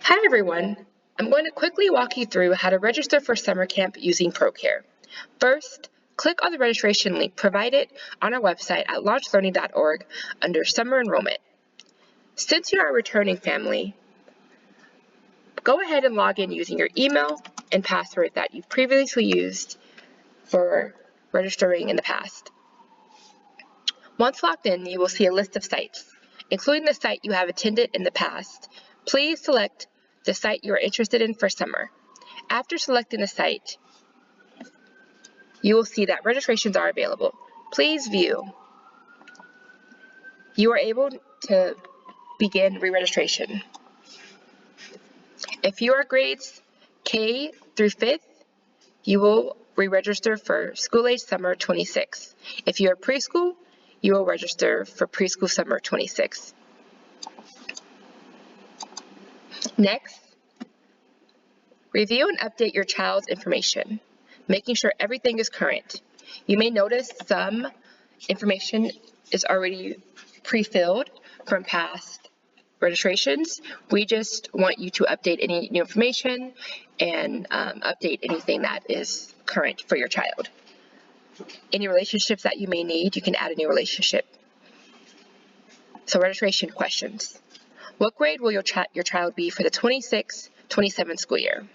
Hi everyone! I'm going to quickly walk you through how to register for summer camp using Procare. First, click on the registration link provided on our website at launchlearning.org under Summer Enrollment. Since you are a returning family, go ahead and log in using your email and password that you've previously used for registering in the past. Once logged in, you will see a list of sites, including the site you have attended in the past. Please select the site you are interested in for summer. After selecting the site, you will see that registrations are available. Please view. You are able to begin re-registration. If you are grades K through 5th, you will re-register for School Age Summer 26. If you are preschool, you will register for Preschool Summer 26. Next, review and update your child's information, making sure everything is current. You may notice some information is already pre-filled from past registrations. We just want you to update any new information and update anything that is current for your child. Any relationships that you may need, you can add a new relationship. So registration questions. What grade will your child be for the 26-27 school year?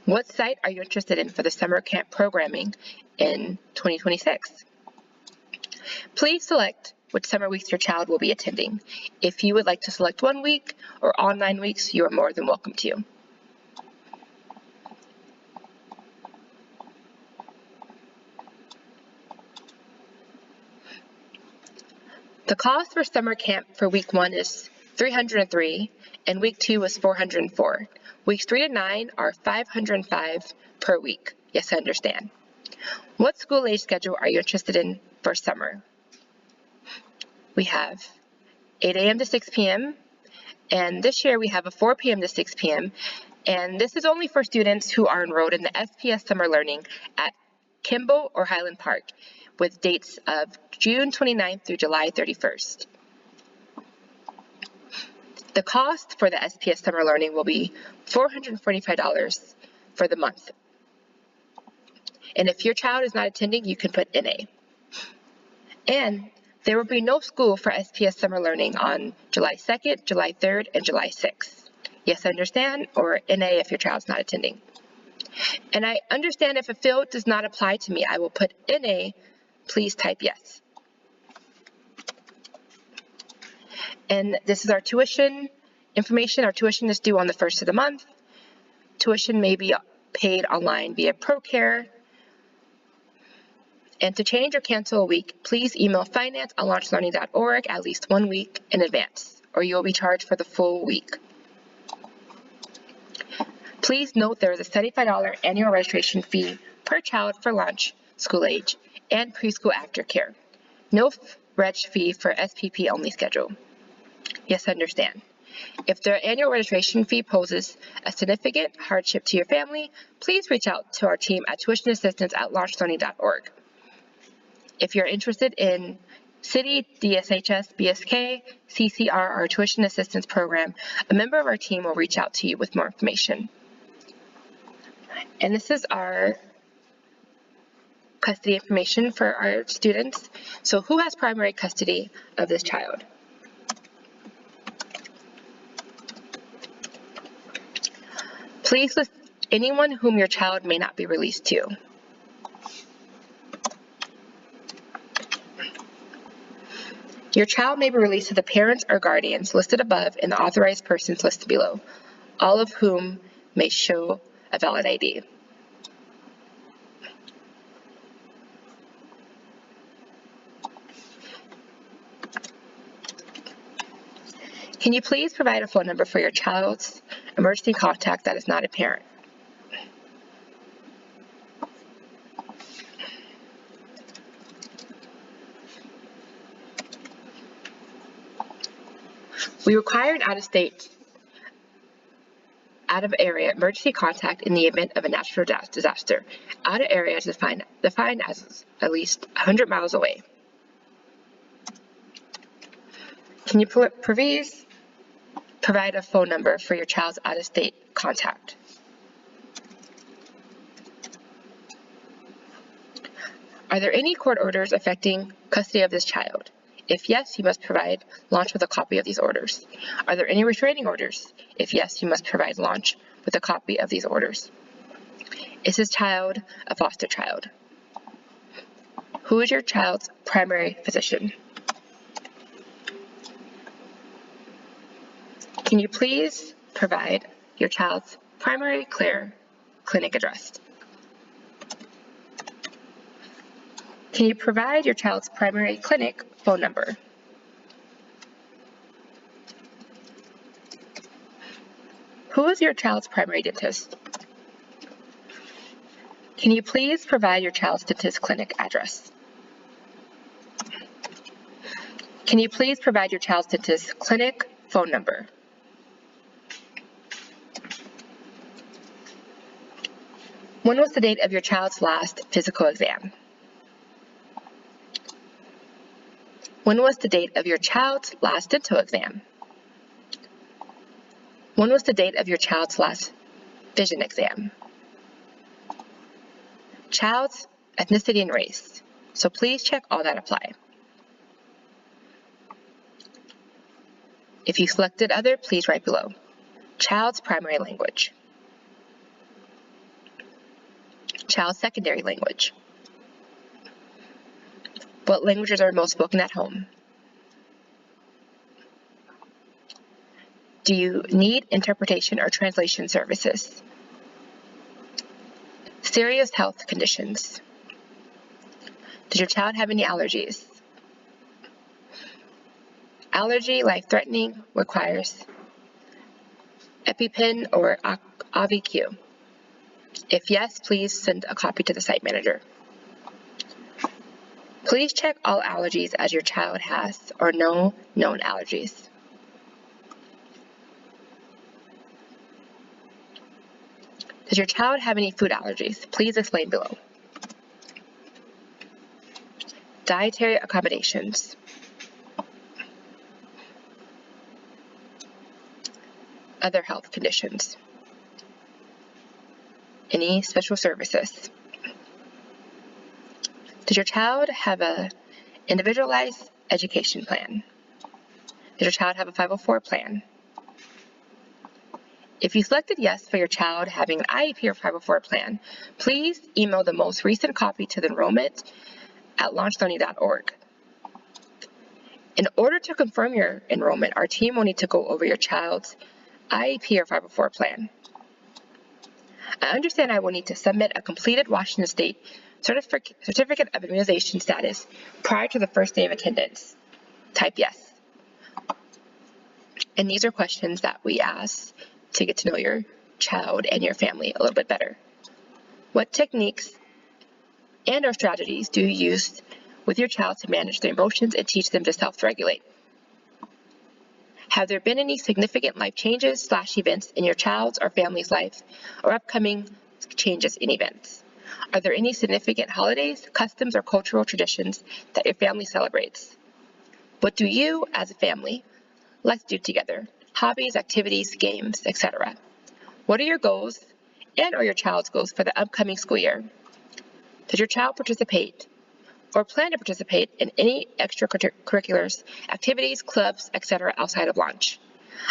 What site are you interested in for the summer camp programming in 2026? Please select which summer weeks your child will be attending. If you would like to select 1 week or all 9 weeks, you are more than welcome to. The cost for summer camp for week 1 is $303 and week 2 is $404. Weeks 3 to 9 are $505 per week. Yes, I understand. What school age schedule are you interested in for summer? We have 8 a.m. to 6 p.m. and this year we have a 4 p.m. to 6 p.m. and this is only for students who are enrolled in the SPS Summer Learning at Kimball or Highland Park with dates of June 29th through July 31st. The cost for the SPS Summer Learning will be $445 for the month. And if your child is not attending, you can put NA. And there will be no school for SPS Summer Learning on July 2nd, July 3rd, and July 6th. Yes, I understand, or NA if your child's not attending. And I understand if a field does not apply to me, I will put NA. Please type yes. And this is our tuition information. Our tuition is due on the 1st of the month. Tuition may be paid online via Procare. And to change or cancel a week, please email finance@launchlearning.org at least 1 week in advance, or you will be charged for the full week. Please note there is a $75 annual registration fee per child for lunch, school age, and preschool aftercare. No reg fee for SPP only schedule. Yes, I understand. If the annual registration fee poses a significant hardship to your family, please reach out to our team at tuitionassistance@launchlearning.org. If you're interested in City, DSHS, BSK, CCR, or Tuition Assistance Program, a member of our team will reach out to you with more information. And this is our custody information for our students. So who has primary custody of this child? Please list anyone whom your child may not be released to. Your child may be released to the parents or guardians listed above and the authorized persons listed below, all of whom may show a valid ID. Can you please provide a phone number for your child's emergency contact that is not a parent? We require an out-of-area emergency contact in the event of a natural disaster. Out-of-area is defined as at least 100 miles away. Can you please Provide a phone number for your child's out-of-state contact. Are there any court orders affecting custody of this child? If yes, you must provide launch with a copy of these orders. Are there any restraining orders? If yes, you must provide launch with a copy of these orders. Is this child a foster child? Who is your child's primary physician? Can you please provide your child's primary care clinic address? Can you provide your child's primary clinic phone number? Who is your child's primary dentist? Can you please provide your child's dentist clinic address? Can you please provide your child's dentist clinic phone number? When was the date of your child's last physical exam? When was the date of your child's last dental exam? When was the date of your child's last vision exam? Child's ethnicity and race. So please check all that apply. If you selected other, please write below. Child's primary language. Child's secondary language. What languages are most spoken at home? Do you need interpretation or translation services? Serious health conditions. Does your child have any allergies? Allergy, life-threatening, requires EpiPen or AviQ. If yes, please send a copy to the site manager. Please check all allergies as your child has or no known allergies. Does your child have any food allergies? Please explain below. Dietary accommodations. Other health conditions. Any special services. Does your child have an individualized education plan? Does your child have a 504 plan? If you selected yes for your child having an IEP or 504 plan, please email the most recent copy to the enrollment@launchlearning.org. In order to confirm your enrollment, our team will need to go over your child's IEP or 504 plan. I understand I will need to submit a completed Washington State Certificate of Immunization status prior to the first day of attendance. Type yes. And these are questions that we ask to get to know your child and your family a little bit better. What techniques and or strategies do you use with your child to manage their emotions and teach them to self-regulate? Have there been any significant life changes / events in your child's or family's life or upcoming changes in events? Are there any significant holidays, customs, or cultural traditions that your family celebrates? What do you, as a family, like to do together? Hobbies, activities, games, etc. What are your goals and or your child's goals for the upcoming school year? Does your child participate or plan to participate in any extracurriculars, activities, clubs, etc. outside of lunch?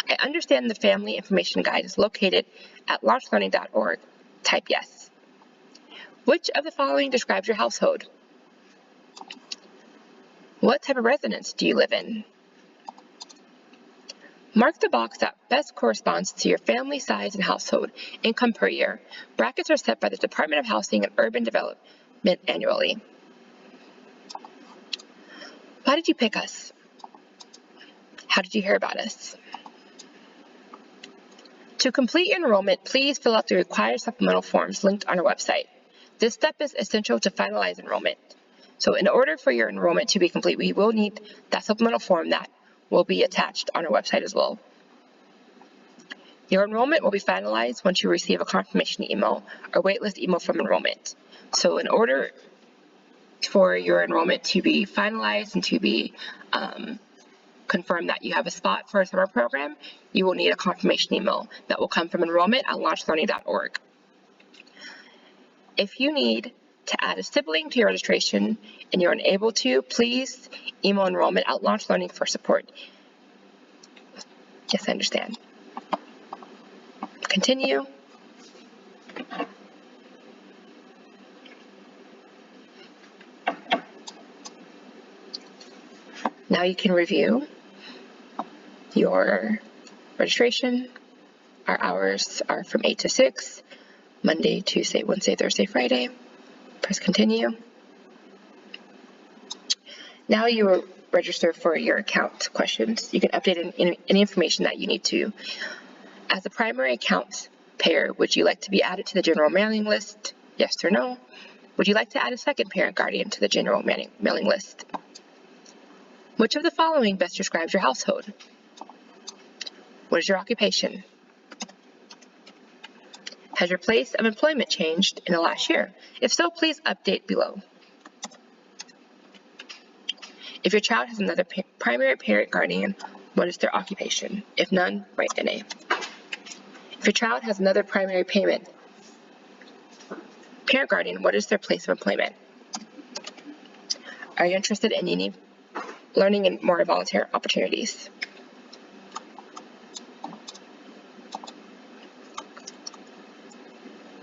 I understand the Family Information Guide is located at launchlearning.org. Type yes. Which of the following describes your household? What type of residence do you live in? Mark the box that best corresponds to your family size and household income per year. Brackets are set by the Department of Housing and Urban Development annually. Why did you pick us? How did you hear about us? To complete your enrollment, please fill out the required supplemental forms linked on our website. This step is essential to finalize enrollment. So in order for your enrollment to be complete, we will need that supplemental form that will be attached on our website as well. Your enrollment will be finalized once you receive a confirmation email or waitlist email from enrollment. So in order for your enrollment to be finalized and to be confirm that you have a spot for a summer program, you will need a confirmation email that will come from enrollment@launchlearning.org. If you need to add a sibling to your registration and you're unable to, please email enrollment@launchlearning for support. Yes, I understand. Continue. Now you can review your registration. Our hours are from 8 to 6, Monday, Tuesday, Wednesday, Thursday, Friday. Press continue. Now you will register for your account questions. You can update any information that you need to. As a primary account payer, would you like to be added to the general mailing list? Yes or no? Would you like to add a second parent guardian to the general mailing list? Which of the following best describes your household? What is your occupation? Has your place of employment changed in the last year? If so, please update below. If your child has another primary parent guardian, what is their occupation? If none, write NA. If your child has another primary parent guardian, what is their place of employment? Are you interested in learning in more volunteer opportunities?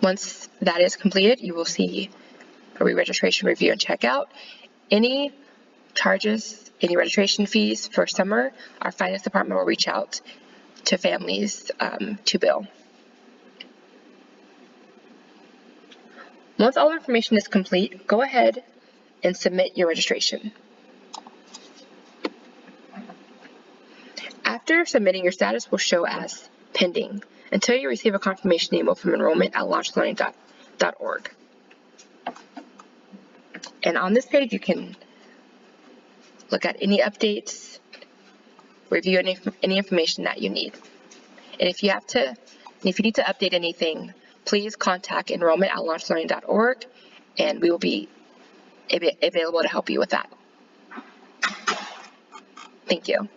Once that is completed, you will see a re-registration review and checkout. Any charges, any registration fees for summer, our finance department will reach out to families to bill. Once all information is complete, go ahead and submit your registration. After submitting, your status will show as pending until you receive a confirmation email from enrollment@launchlearning.org. And on this page, you can look at any updates, review any information that you need. And if you need to update anything, please contact enrollment@launchlearning.org, and we will be available to help you with that. Thank you.